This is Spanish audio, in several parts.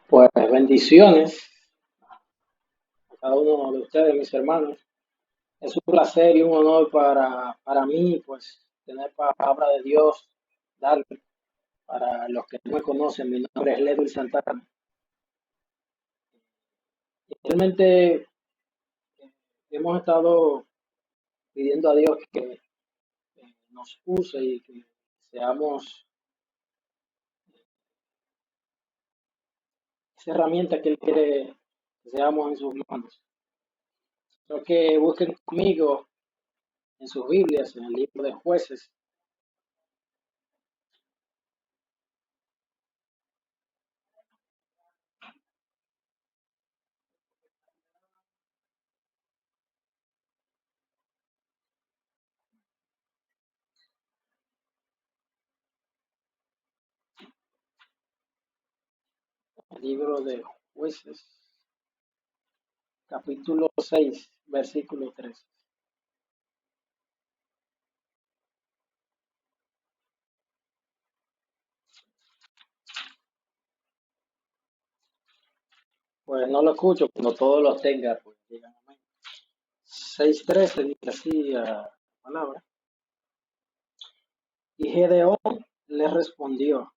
Pues bendiciones a cada uno de ustedes, mis hermanos. Es un placer y un honor para mí, pues, tener palabra de Dios, dar para los que no me conocen. Mi nombre es Ledwin Santana. Y realmente hemos estado pidiendo a Dios que nos use y que seamos esa herramienta que Él quiere que seamos en sus manos. Creo que busquen conmigo en sus Biblias, en el libro de Jueces, el libro de Jueces, capítulo 6, versículo 3. Pues no lo escucho, cuando todos los tenga, pues digan amén. 6:13 dice así a palabra. Y Gedeón le respondió,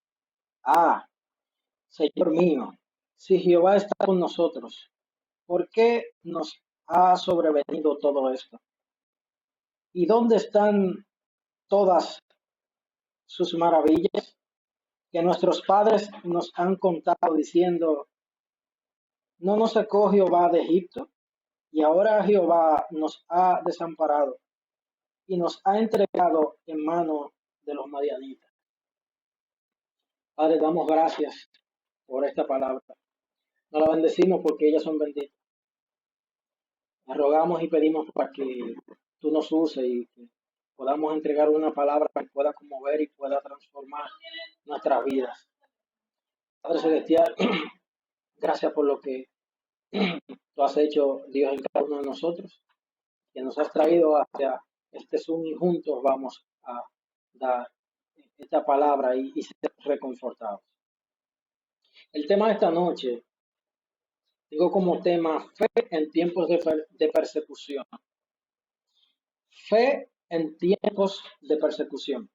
Señor mío, si Jehová está con nosotros, ¿por qué nos ha sobrevenido todo esto? ¿Y dónde están todas sus maravillas que nuestros padres nos han contado diciendo, no nos sacó Jehová de Egipto? Y ahora Jehová nos ha desamparado y nos ha entregado en mano de los madianitas. Padre, damos gracias por esta palabra. Nos la bendecimos porque ellas son benditas. Te rogamos y pedimos para que tú nos uses y que podamos entregar una palabra que pueda conmover y pueda transformar nuestras vidas. Padre Celestial, gracias por lo que tú has hecho, Dios, en cada uno de nosotros, que nos has traído hacia este Zoom y juntos vamos a dar esta palabra y ser reconfortados. El tema de esta noche, digo como tema, fe en tiempos de persecución. Fe en tiempos de persecución.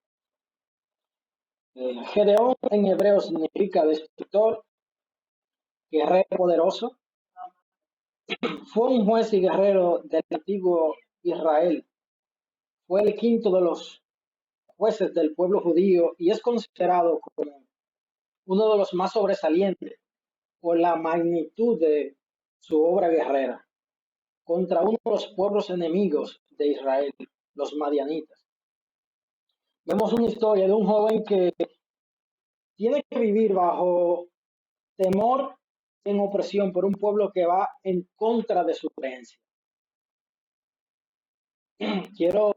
Gedeón en hebreo significa destructor, guerrero poderoso. Fue un juez y guerrero del antiguo Israel. Fue el quinto de los jueces del pueblo judío y es considerado como uno de los más sobresalientes por la magnitud de su obra guerrera contra uno de los pueblos enemigos de Israel, los madianitas. Vemos una historia de un joven que tiene que vivir bajo temor en opresión por un pueblo que va en contra de su creencia. Quiero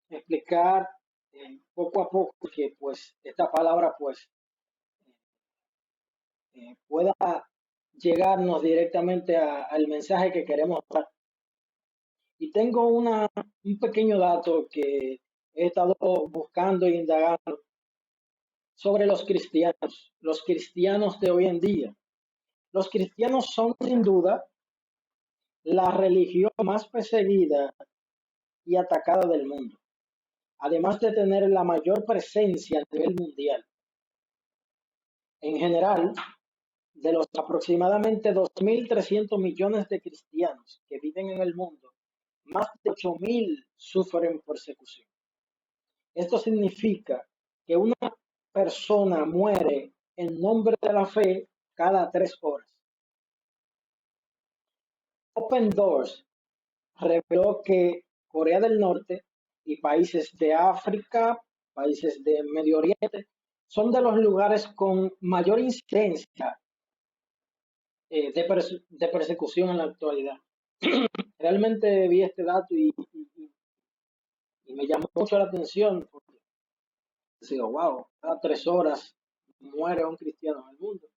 explicar poco a poco que pues esta palabra pues pueda llegarnos directamente al mensaje que queremos dar. Y tengo un pequeño dato que he estado buscando e indagando sobre los cristianos de hoy en día. Los cristianos son sin duda la religión más perseguida y atacada del mundo, además de tener la mayor presencia a nivel mundial. En general, de los aproximadamente 2.300 millones de cristianos que viven en el mundo, más de 8.000 sufren persecución. Esto significa que una persona muere en nombre de la fe cada 3 horas. Open Doors reveló que Corea del Norte y países de África, países de Medio Oriente, son de los lugares con mayor incidencia de persecución en la actualidad. Realmente vi este dato y me llamó mucho la atención porque digo, wow, cada 3 horas muere un cristiano en el mundo.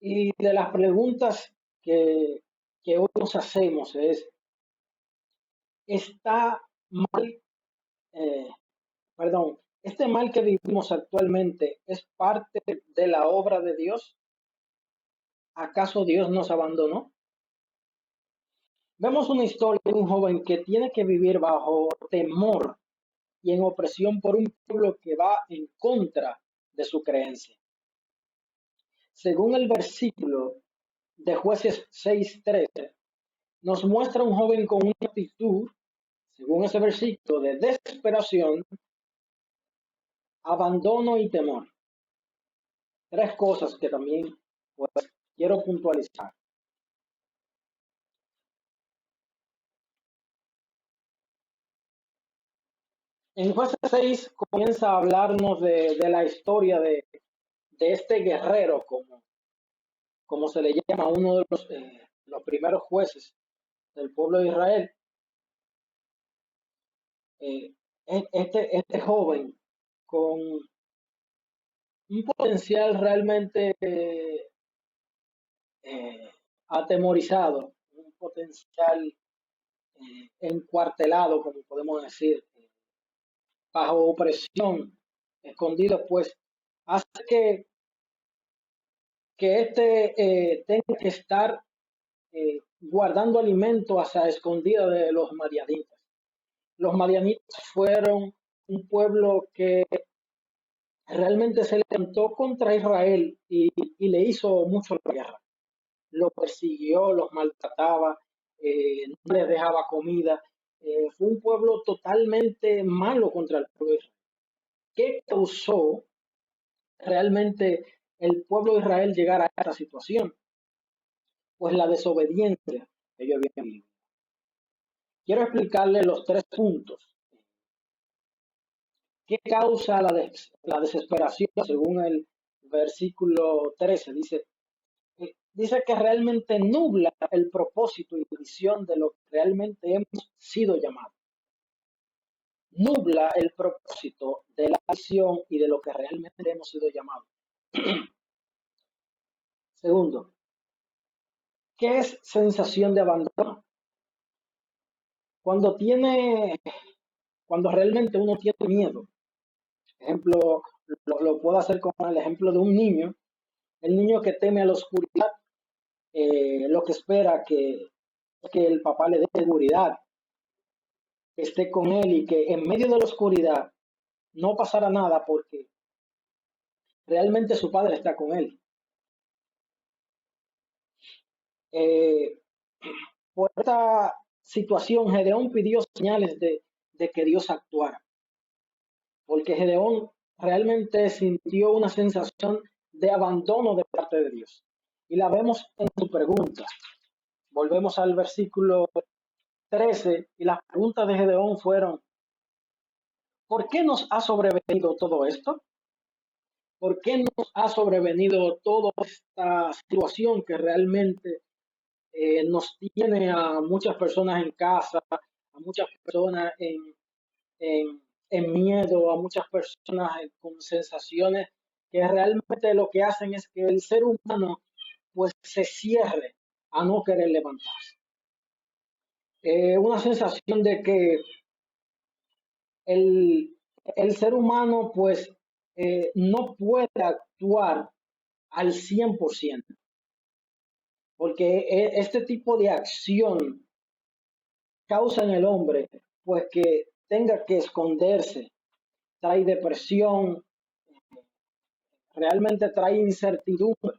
Y de las preguntas que hoy nos hacemos es, ¿está mal, eh, perdón, ¿Este mal que vivimos actualmente es parte de la obra de Dios? ¿Acaso Dios nos abandonó? Vemos una historia de un joven que tiene que vivir bajo temor y en opresión por un pueblo que va en contra de su creencia. Según el versículo de Jueces 6:13, nos muestra un joven con una actitud, según ese versículo, de desesperación, abandono y temor. Tres cosas que también pues, quiero puntualizar. En Jueces 6 comienza a hablarnos de la historia de este guerrero, como se le llama a uno de los primeros jueces del pueblo de Israel. Eh, este joven con un potencial realmente eh, atemorizado, un potencial encuartelado, como podemos decir, bajo opresión, escondido, pues hace que tenga que estar guardando alimento hasta escondida de los madianitas. Los madianitas fueron un pueblo que realmente se levantó contra Israel y le hizo mucho la guerra. Los persiguió, los maltrataba, no les dejaba comida. Fue un pueblo totalmente malo contra el pueblo de Israel. ¿Qué causó realmente el pueblo de Israel llegar a esta situación? Pues la desobediencia que ellos habían vivido. Quiero explicarle los tres puntos. ¿Qué causa la desesperación? Según el versículo 13, dice que realmente nubla el propósito y visión de lo que realmente hemos sido llamados. Nubla el propósito de la visión y de lo que realmente hemos sido llamados. Segundo, ¿qué es sensación de abandono? Cuando cuando realmente uno tiene miedo, ejemplo, lo puedo hacer con el ejemplo de un niño, el niño que teme a la oscuridad, lo que espera que el papá le dé seguridad, que esté con él y que en medio de la oscuridad no pasará nada porque realmente su padre está con él. Eh, por esta situación, Gedeón pidió señales de que Dios actuara, porque Gedeón realmente sintió una sensación de abandono de parte de Dios. Y la vemos en su pregunta. Volvemos al versículo 13 y las preguntas de Gedeón fueron, ¿por qué nos ha sobrevenido todo esto? ¿Por qué nos ha sobrevenido toda esta situación que realmente nos tiene a muchas personas en casa, a muchas personas en miedo, a muchas personas con sensaciones que realmente lo que hacen es que el ser humano pues se cierre a no querer levantarse? Una sensación de que el, el ser humano pues no puede actuar al 100%, porque este tipo de acción causa en el hombre pues que tenga que esconderse, trae depresión, realmente trae incertidumbre.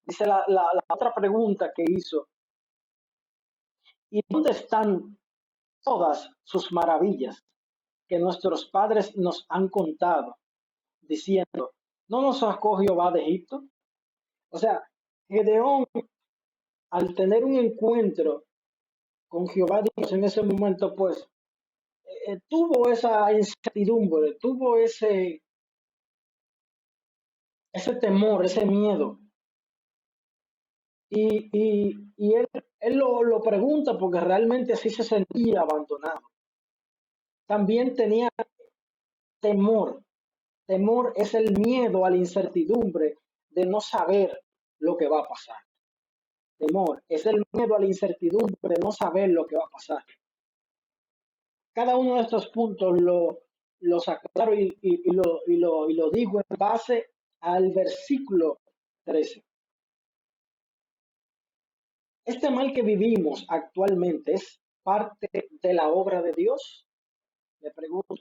Dice la otra pregunta que hizo, ¿y dónde están todas sus maravillas que nuestros padres nos han contado, diciendo, ¿no nos sacó Jehová de Egipto? O sea, Gedeón, al tener un encuentro con Jehová Dios en ese momento, pues tuvo esa incertidumbre, tuvo ese temor, ese miedo. Y él lo pregunta porque realmente así se sentía abandonado. También tenía temor. Temor es el miedo a la incertidumbre de no saber lo que va a pasar. Temor es el miedo a la incertidumbre de no saber lo que va a pasar. Cada uno de estos puntos lo aclaro y lo digo en base al versículo 13. Este mal que vivimos actualmente es parte de la obra de Dios. Le pregunto,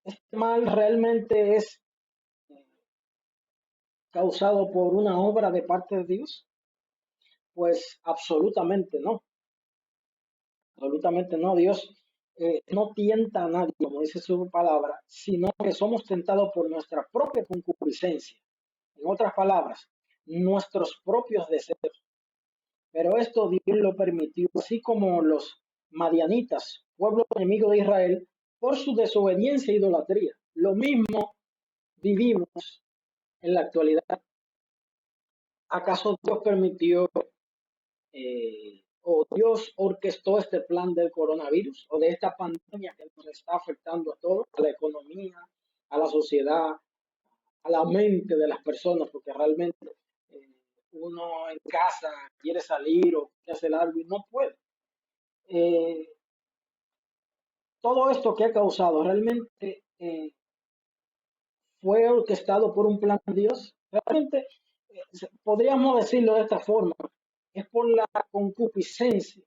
¿este mal realmente es causado por una obra de parte de Dios? Pues absolutamente no, absolutamente no. Dios no tienta a nadie, como dice su palabra, sino que somos tentados por nuestra propia concupiscencia. En otras palabras, nuestros propios deseos. Pero esto Dios lo permitió, así como los madianitas, pueblo enemigo de Israel, por su desobediencia e idolatría. Lo mismo vivimos en la actualidad. ¿Acaso Dios permitió o Dios orquestó este plan del coronavirus o de esta pandemia que nos está afectando a todos, a la economía, a la sociedad, a la mente de las personas? Porque realmente eh, uno en casa quiere salir o quiere hacer algo y no puede. Eh, Todo esto que ha causado realmente fue orquestado por un plan de Dios. Realmente podríamos decirlo de esta forma, es por la concupiscencia,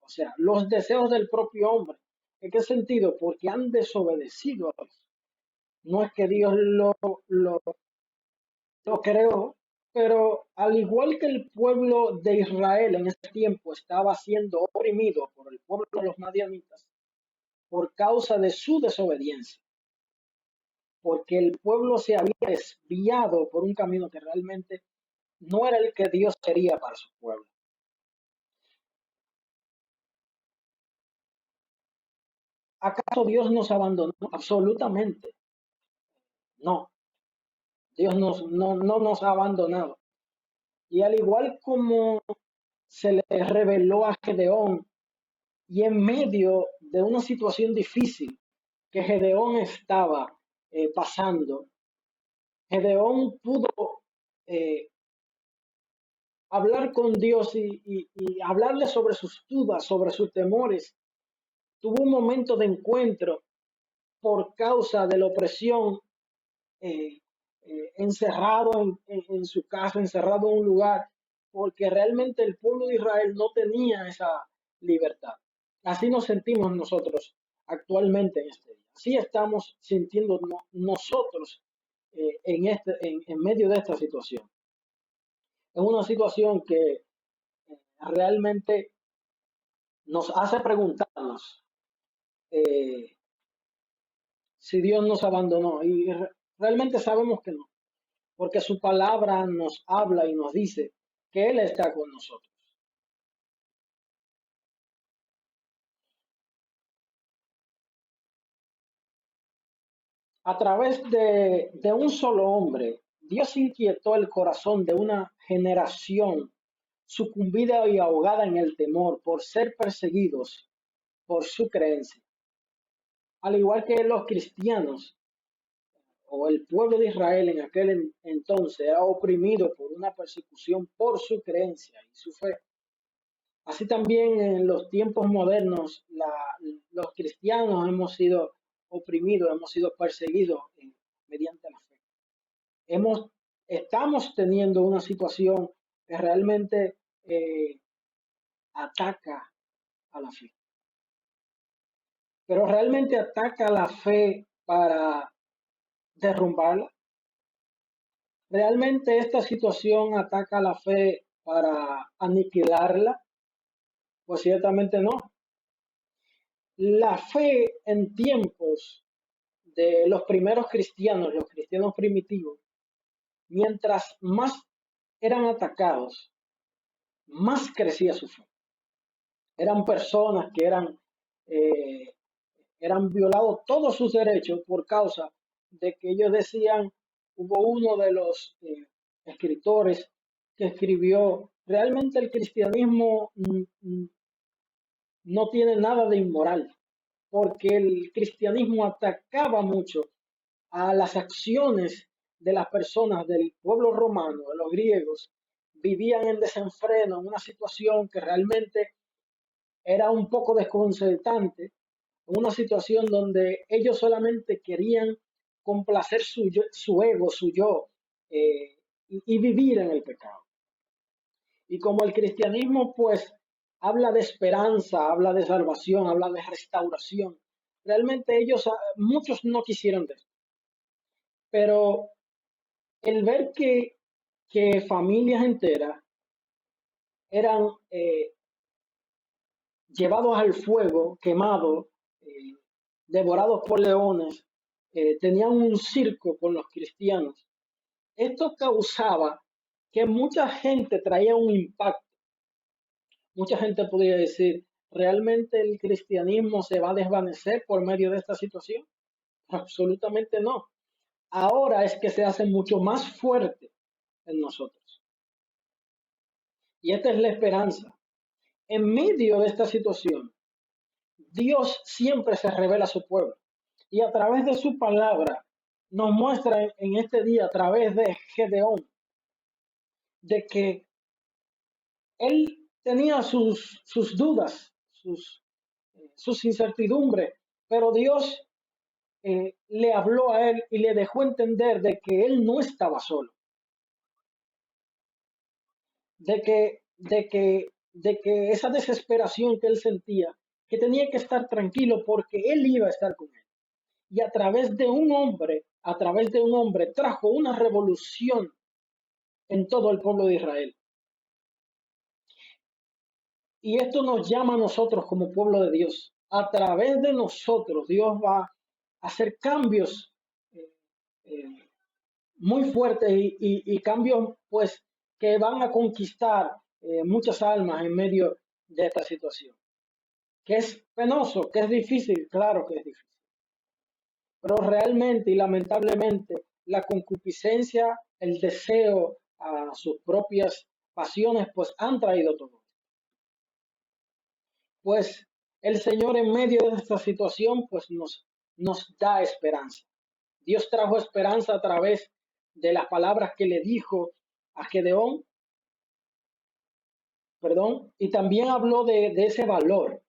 o sea, los deseos del propio hombre. ¿En qué sentido? Porque han desobedecido a Dios. No es que Dios lo, lo creó, pero al igual que el pueblo de Israel en ese tiempo estaba siendo oprimido por el pueblo de los madianitas por causa de su desobediencia, porque el pueblo se había desviado por un camino que realmente no era el que Dios quería para su pueblo. ¿Acaso Dios nos abandonó? Absolutamente no. Dios no nos ha abandonado. Y al igual como se le reveló a Gedeón, y en medio de una situación difícil que Gedeón estaba pasando, Gedeón pudo eh, hablar con Dios y hablarle sobre sus dudas, sobre sus temores. Tuvo un momento de encuentro por causa de la opresión, eh, encerrado en su casa, encerrado en un lugar, porque realmente el pueblo de Israel no tenía esa libertad. Así nos sentimos nosotros actualmente en este día. Así estamos sintiendo nosotros en medio de esta situación. Es una situación que realmente nos hace preguntarnos eh, si Dios nos abandonó. Y realmente sabemos que no, porque su palabra nos habla y nos dice que Él está con nosotros. A través de un solo hombre, Dios inquietó el corazón de una generación sucumbida y ahogada en el temor por ser perseguidos por su creencia. Al igual que los cristianos o el pueblo de Israel en aquel entonces era oprimido por una persecución por su creencia y su fe. Así también en los tiempos modernos los cristianos hemos sido oprimidos, hemos sido perseguidos mediante la fe. Hemos, Estamos teniendo una situación que realmente ataca a la fe, pero realmente ataca a la fe para derrumbarla. ¿Realmente esta situación ataca a la fe para aniquilarla? Pues ciertamente no. La fe en tiempos de los primeros cristianos, los cristianos primitivos, mientras más eran atacados, más crecía su fe. Eran personas que eh, eran violados todos sus derechos por causa de que ellos decían, hubo uno de los escritores que escribió, realmente el cristianismo no tiene nada de inmoral, porque el cristianismo atacaba mucho a las acciones de las personas del pueblo romano, de los griegos, vivían en desenfreno, en una situación que realmente era un poco desconcertante, en una situación donde ellos solamente querían complacer su ego, su yo, y vivir en el pecado. Y como el cristianismo pues habla de esperanza, habla de salvación, habla de restauración, realmente ellos, muchos no quisieron de eso. Pero el ver que familias enteras eran llevados al fuego, quemados, eh, devorados por leones, tenían un circo con los cristianos. Esto causaba que mucha gente traía un impacto. Mucha gente podría decir, ¿realmente el cristianismo se va a desvanecer por medio de esta situación? Absolutamente no. Ahora es que se hace mucho más fuerte en nosotros. Y esta es la esperanza. En medio de esta situación, Dios siempre se revela a su pueblo. Y a través de su palabra nos muestra en este día, a través de Gedeón, de que él tenía sus dudas, sus incertidumbres, pero Dios le habló a él y le dejó entender de que él no estaba solo, de que, de que esa desesperación que él sentía, que tenía que estar tranquilo porque él iba a estar con él. Y a través de un hombre trajo una revolución en todo el pueblo de Israel. Y esto nos llama a nosotros como pueblo de Dios. A través de nosotros Dios va a hacer cambios eh, eh, muy fuertes y cambios pues que van a conquistar muchas almas en medio de esta situación. Que es penoso, que es difícil, claro que es difícil. Pero realmente y lamentablemente la concupiscencia, el deseo a sus propias pasiones, pues han traído todo. Pues el Señor en medio de esta situación, pues nos da esperanza. Dios trajo esperanza a través de las palabras que le dijo a Gedeón, perdón, y también habló de ese valor,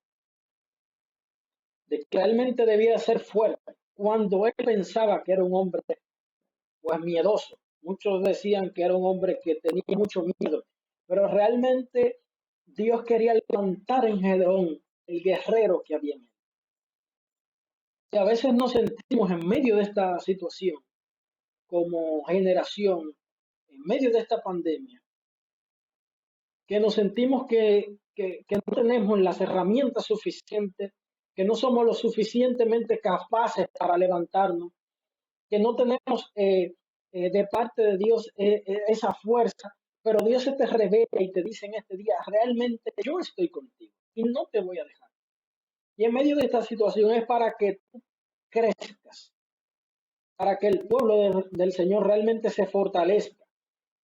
de que realmente debía ser fuerte, cuando él pensaba que era un hombre pues miedoso. Muchos decían que era un hombre que tenía mucho miedo, pero realmente Dios quería levantar en Gedeón el guerrero que había en él. Y a veces nos sentimos en medio de esta situación como generación, en medio de esta pandemia, que nos sentimos que no tenemos las herramientas suficientes, que no somos lo suficientemente capaces para levantarnos, que no tenemos de parte de Dios esa fuerza, pero Dios se te revela y te dice en este día, realmente yo estoy contigo y no te voy a dejar. Y en medio de esta situación es para que tú crezcas, para que el pueblo del Señor realmente se fortalezca,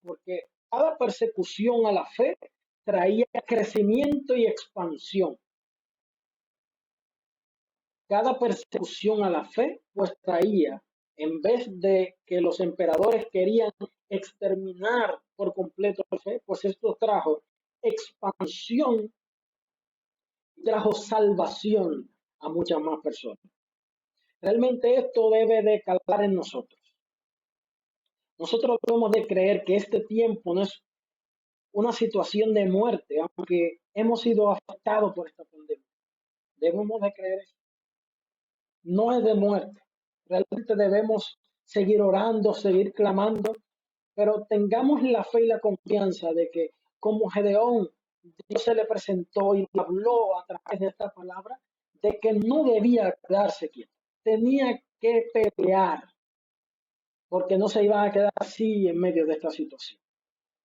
porque cada persecución a la fe traía crecimiento y expansión. Cada persecución a la fe pues traía, en vez de que los emperadores querían exterminar por completo la fe, pues esto trajo expansión y trajo salvación a muchas más personas. Realmente esto debe de calar en nosotros. Nosotros debemos de creer que este tiempo no es una situación de muerte, aunque hemos sido afectados por esta pandemia. Debemos de creer eso. No es de muerte. Realmente debemos seguir orando, seguir clamando, pero tengamos la fe y la confianza de que como Gedeón, Dios se le presentó y le habló a través de esta palabra, de que no debía quedarse quieto, tenía que pelear, porque no se iban a quedar así en medio de esta situación.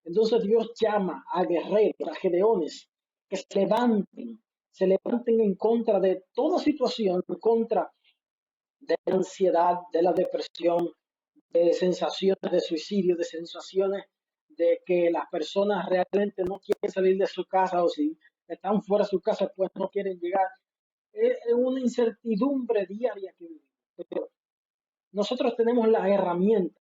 Entonces Dios llama a guerreros, a gedeones, que se levanten en contra de toda situación, en contra de la ansiedad, de la depresión, de sensaciones de suicidio, de sensaciones de que las personas realmente no quieren salir de su casa o si están fuera de su casa pues no quieren llegar. Es una incertidumbre diaria que vivimos. Pero nosotros tenemos la herramienta.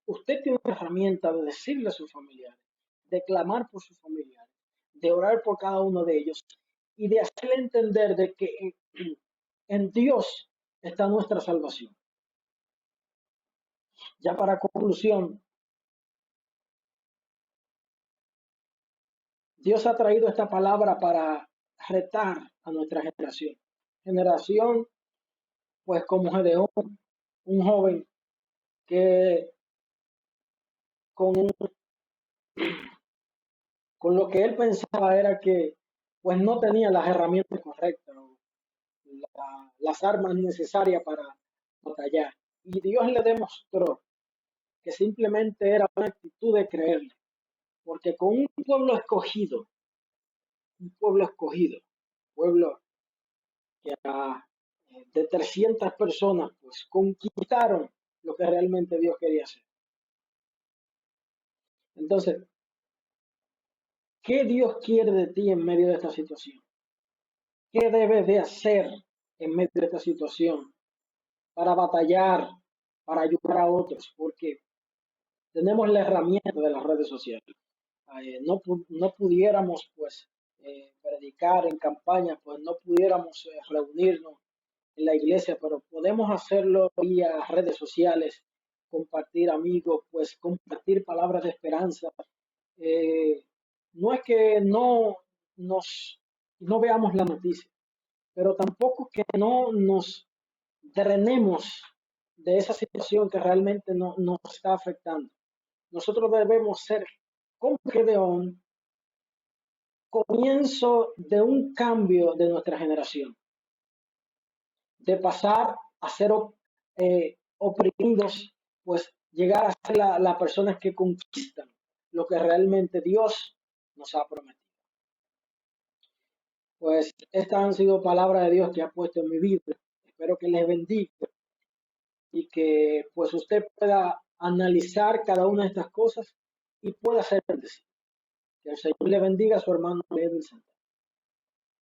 Usted tiene la herramienta de decirle a sus familiares, de clamar por sus familiares, de orar por cada uno de ellos y de hacerle entender de que En Dios está nuestra salvación. Ya para conclusión, Dios ha traído esta palabra para retar a nuestra generación. Generación, pues como Gedeón, un joven que con, con lo que él pensaba era que pues no tenía las herramientas correctas, las armas necesarias para batallar. Y Dios le demostró que simplemente era una actitud de creerle, porque con un pueblo escogido, pueblo que de 300 personas, pues conquistaron lo que realmente Dios quería hacer. Entonces, ¿qué Dios quiere de ti en medio de esta situación? ¿Qué debes de hacer en medio de esta situación para batallar, para ayudar a otros? Porque tenemos la herramienta de las redes sociales. No pudiéramos, pues, predicar en campaña, pues no pudiéramos reunirnos en la iglesia, pero podemos hacerlo vía redes sociales, compartir amigos, pues compartir palabras de esperanza. Eh, no es que nos, no veamos la noticia, pero tampoco que no nos drenemos de esa situación que realmente nos está afectando. Nosotros debemos ser como Gedeón, comienzo de un cambio de nuestra generación, de pasar a ser oprimidos, pues llegar a ser las personas que conquistan lo que realmente Dios nos ha prometido. Pues estas han sido palabras de Dios que ha puesto en mi vida. Espero que les bendiga y que pues usted pueda analizar cada una de estas cosas y pueda ser bendecido. Que el Señor le bendiga a su hermano Edwin Santana.